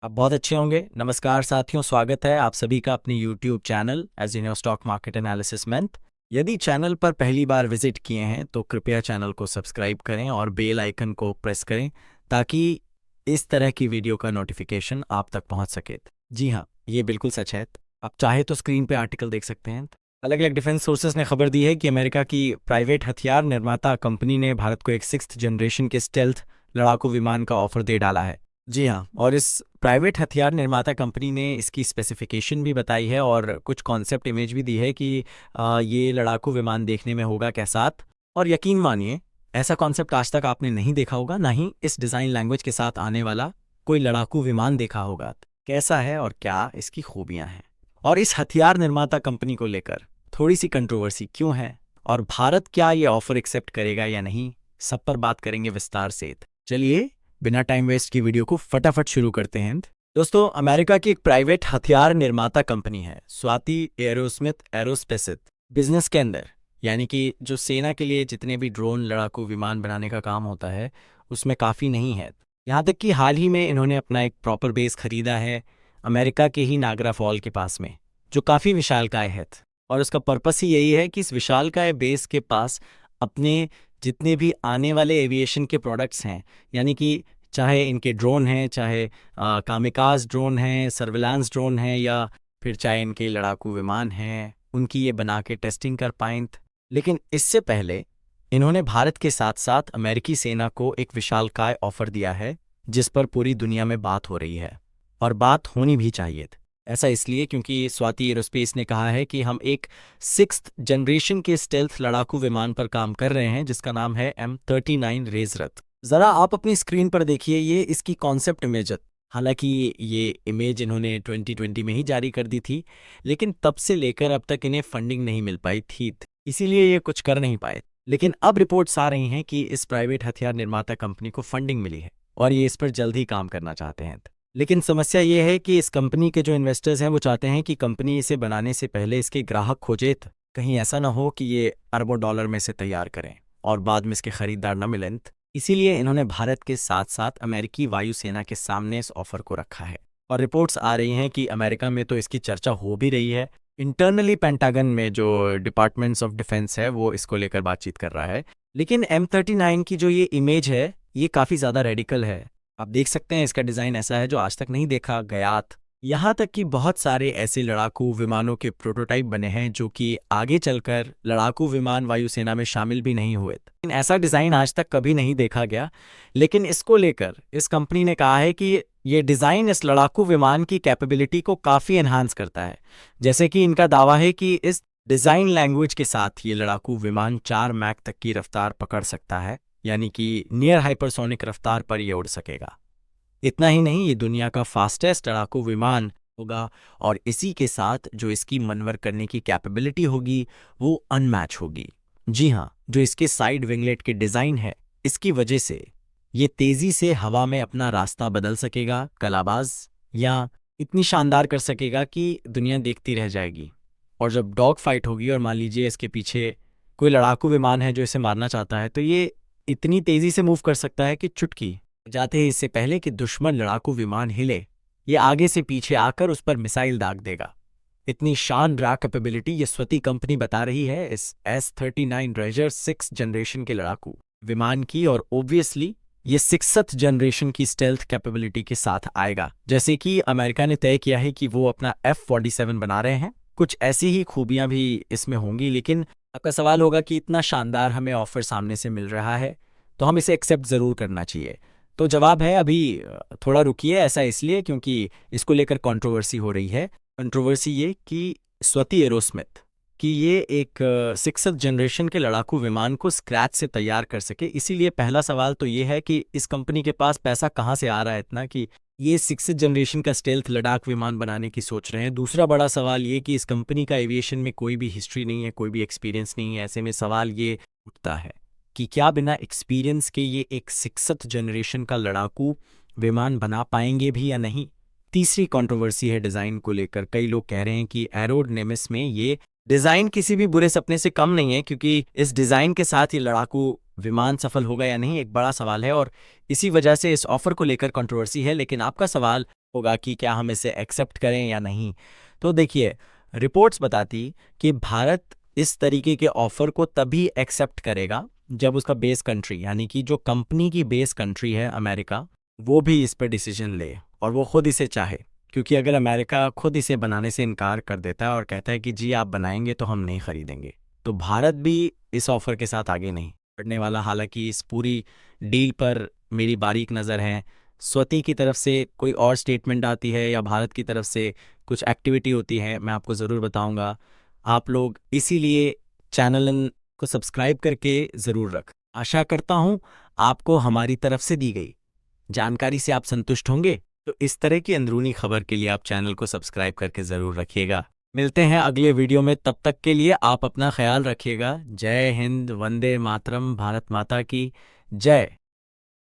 आप बहुत अच्छे होंगे। नमस्कार साथियों, स्वागत है आप सभी का अपनी YouTube channel as you know stock market analysis month. यदि चैनल पर पहली बार विजिट किए हैं तो कृपया चैनल को सब्सक्राइब करें और बेल आइकन को प्रेस करें ताकि इस तरह की वीडियो का नोटिफिकेशन आप तक पहुंच सके। जी हाँ, ये बिल्कुल सच है। आप चाहे तो स्क्रीन पे आर्टिकल देख सकते हैं। अलग अलग डिफेंस सोर्सेस ने खबर दी है कि अमेरिका की प्राइवेट हथियार निर्माता कंपनी ने भारत को एक 6th जनरेशन के स्टेल्थ लड़ाकू विमान का ऑफर दे डाला है। जी हाँ, और इस प्राइवेट हथियार निर्माता कंपनी ने इसकी स्पेसिफिकेशन भी बताई है और कुछ कॉन्सेप्ट इमेज भी दी है कि ये लड़ाकू विमान देखने में होगा कैसा। और यकीन मानिए, ऐसा कॉन्सेप्ट आज तक आपने नहीं देखा होगा, ना ही इस डिज़ाइन लैंग्वेज के साथ आने वाला कोई लड़ाकू विमान देखा होगा। कैसा है और क्या इसकी खूबियाँ हैं, और इस हथियार निर्माता कंपनी को लेकर थोड़ी सी कंट्रोवर्सी क्यों है, और भारत क्या ये ऑफर एक्सेप्ट करेगा या नहीं, सब पर बात करेंगे विस्तार से। चलिए बिना टाइम वेस्ट की वीडियो को फटाफट शुरू करते हैं। दोस्तों, अमेरिका की एक प्राइवेट हथियार निर्माता कंपनी है स्वाति एरोस्मिथ एरोस्पेस बिजनेस के अंदर, यानी कि जो सेना के लिए जितने भी ड्रोन लड़ाकू विमान बनाने का काम होता है उसमें काफ़ी नहीं है। यहाँ तक कि हाल ही में इन्होंने अपना एक प्रॉपर बेस खरीदा है अमेरिका के ही नागरा फॉल के पास में, जो काफ़ी विशालकाय है। और उसका पर्पस ही यही है कि इस विशालकाय बेस के पास अपने जितने भी आने वाले एविएशन के प्रोडक्ट्स हैं, यानी कि चाहे इनके ड्रोन हैं, चाहे कामिकाज ड्रोन हैं, सर्विलांस ड्रोन हैं, या फिर चाहे इनके लड़ाकू विमान हैं, उनकी ये बना के टेस्टिंग कर पाएं। लेकिन इससे पहले इन्होंने भारत के साथ साथ अमेरिकी सेना को एक विशालकाय ऑफर दिया है जिस पर पूरी दुनिया में बात हो रही है, और बात होनी भी चाहिए। ऐसा इसलिए क्योंकि स्वाति एरोस्पेस ने कहा है कि हम एक 6th जनरेशन के स्टेल्थ लड़ाकू विमान पर काम कर रहे हैं जिसका नाम है M39 रेजरथ। ज़रा आप अपनी स्क्रीन पर देखिए, ये इसकी कॉन्सेप्ट इमेज। हालांकि ये इमेज इन्होंने 2020 में ही जारी कर दी थी, लेकिन तब से लेकर अब तक इन्हें फंडिंग नहीं मिल पाई थी, इसीलिए ये कुछ कर नहीं पाए। लेकिन अब रिपोर्ट्स आ रही हैं कि इस प्राइवेट हथियार निर्माता कंपनी को फंडिंग मिली है और ये इस पर जल्द ही काम करना चाहते हैं। लेकिन समस्या ये है कि इस कंपनी के जो इन्वेस्टर्स हैं वो चाहते हैं कि कंपनी इसे बनाने से पहले इसके ग्राहक खोजे। कहीं ऐसा ना हो कि ये अरबों डॉलर में से तैयार करें और बाद में इसके खरीदार न मिलें। इसीलिए इन्होंने भारत के साथ साथ अमेरिकी वायुसेना के सामने इस ऑफर को रखा है। और रिपोर्ट्स आ रही हैं कि अमेरिका में तो इसकी चर्चा हो भी रही है। इंटरनली पेंटागन में जो डिपार्टमेंट्स ऑफ डिफेंस है वो इसको लेकर बातचीत कर रहा है। लेकिन M39 की जो ये इमेज है ये काफ़ी ज़्यादा रेडिकल है। आप देख सकते हैं इसका डिज़ाइन ऐसा है जो आज तक नहीं देखा गया। यहाँ तक कि बहुत सारे ऐसे लड़ाकू विमानों के प्रोटोटाइप बने हैं जो कि आगे चलकर लड़ाकू विमान वायुसेना में शामिल भी नहीं हुए, लेकिन ऐसा डिज़ाइन आज तक कभी नहीं देखा गया। लेकिन इसको लेकर इस कंपनी ने कहा है कि ये डिज़ाइन इस लड़ाकू विमान की कैपेबिलिटी को काफ़ी एनहांस करता है। जैसे कि इनका दावा है कि इस डिज़ाइन लैंग्वेज के साथ ये लड़ाकू विमान 4 मैक तक की रफ्तार पकड़ सकता है, यानी कि नियर हाइपरसोनिक रफ्तार पर ये उड़ सकेगा। इतना ही नहीं, ये दुनिया का फास्टेस्ट लड़ाकू विमान होगा, और इसी के साथ जो इसकी मनवर करने की कैपेबिलिटी होगी वो अनमैच होगी। जी हाँ, जो इसके साइड विंगलेट के डिज़ाइन है इसकी वजह से ये तेज़ी से हवा में अपना रास्ता बदल सकेगा, कलाबाज, या इतनी शानदार कर सकेगा कि दुनिया देखती रह जाएगी। और जब डॉग फाइट होगी और मान लीजिए इसके पीछे कोई लड़ाकू विमान है जो इसे मारना चाहता है, तो ये इतनी तेज़ी से मूव कर सकता है कि चुटकी जाते ही इससे पहले कि दुश्मन लड़ाकू विमान हिले, ये आगे से पीछे आकर उस पर मिसाइल दाग देगा। इतनी शानदार कैपेबिलिटी ये स्वती कंपनी बता रही है इस S39 रेजर 6 जनरेशन के लड़ाकू विमान की, और ऑब्वियसली ये 6th जनरेशन की स्टेल्थ कैपेबिलिटी के साथ आएगा। जैसे कि अमेरिका ने तय किया है कि वो अपना F47 बना रहे हैं, कुछ ऐसी ही खूबियां भी इसमें होंगी। लेकिन आपका सवाल होगा कि इतना शानदार हमें ऑफर सामने से मिल रहा है तो हम इसे एक्सेप्ट ज़रूर करना चाहिए। तो जवाब है अभी थोड़ा रुकिए। ऐसा इसलिए क्योंकि इसको लेकर कंट्रोवर्सी हो रही है। कंट्रोवर्सी ये कि स्वती एरोस्मिथ कि ये एक 6th जनरेशन के लड़ाकू विमान को स्क्रैच से तैयार कर सके। इसीलिए पहला सवाल तो ये है कि इस कंपनी के पास पैसा कहाँ से आ रहा है इतना कि ये 6th जनरेशन का स्टेल्थ लड़ाक विमान बनाने की सोच रहे हैं। दूसरा बड़ा सवाल ये कि इस कंपनी का एविएशन में कोई भी हिस्ट्री नहीं है, कोई भी एक्सपीरियंस नहीं है। ऐसे में सवाल ये उठता है कि क्या बिना एक्सपीरियंस के ये एक 6th जनरेशन का लड़ाकू विमान बना पाएंगे भी या नहीं। तीसरी कंट्रोवर्सी है डिज़ाइन को लेकर। कई लोग कह रहे हैं कि एरोडायनेमिक्स में ये डिजाइन किसी भी बुरे सपने से कम नहीं है, क्योंकि इस डिजाइन के साथ ये लड़ाकू विमान सफल होगा या नहीं एक बड़ा सवाल है, और इसी वजह से इस ऑफर को लेकर कंट्रोवर्सी है। लेकिन आपका सवाल होगा कि क्या हम इसे एक्सेप्ट करें या नहीं। तो देखिए, रिपोर्ट्स बताती कि भारत इस तरीके के ऑफर को तभी एक्सेप्ट करेगा जब उसका बेस कंट्री, यानी कि जो कंपनी की बेस कंट्री है अमेरिका, वो भी इस पर डिसीजन ले और वो खुद इसे चाहे। क्योंकि अगर अमेरिका खुद इसे बनाने से इनकार कर देता है और कहता है कि जी आप बनाएंगे तो हम नहीं खरीदेंगे, तो भारत भी इस ऑफर के साथ आगे नहीं बढ़ने वाला। हालांकि इस पूरी डील पर मेरी बारीक नज़र है। स्वती की तरफ से कोई और स्टेटमेंट आती है या भारत की तरफ से कुछ एक्टिविटी होती है, मैं आपको ज़रूर बताऊंगा। आप लोग इसीलिए चैनल को सब्सक्राइब करके ज़रूर रख। आशा करता हूँ आपको हमारी तरफ से दी गई जानकारी से आप संतुष्ट होंगे। तो इस तरह की अंदरूनी खबर के लिए आप चैनल को सब्सक्राइब करके ज़रूर रखिएगा। मिलते हैं अगले वीडियो में, तब तक के लिए आप अपना ख्याल रखिएगा। जय हिंद, वंदे मातरम, भारत माता की जय।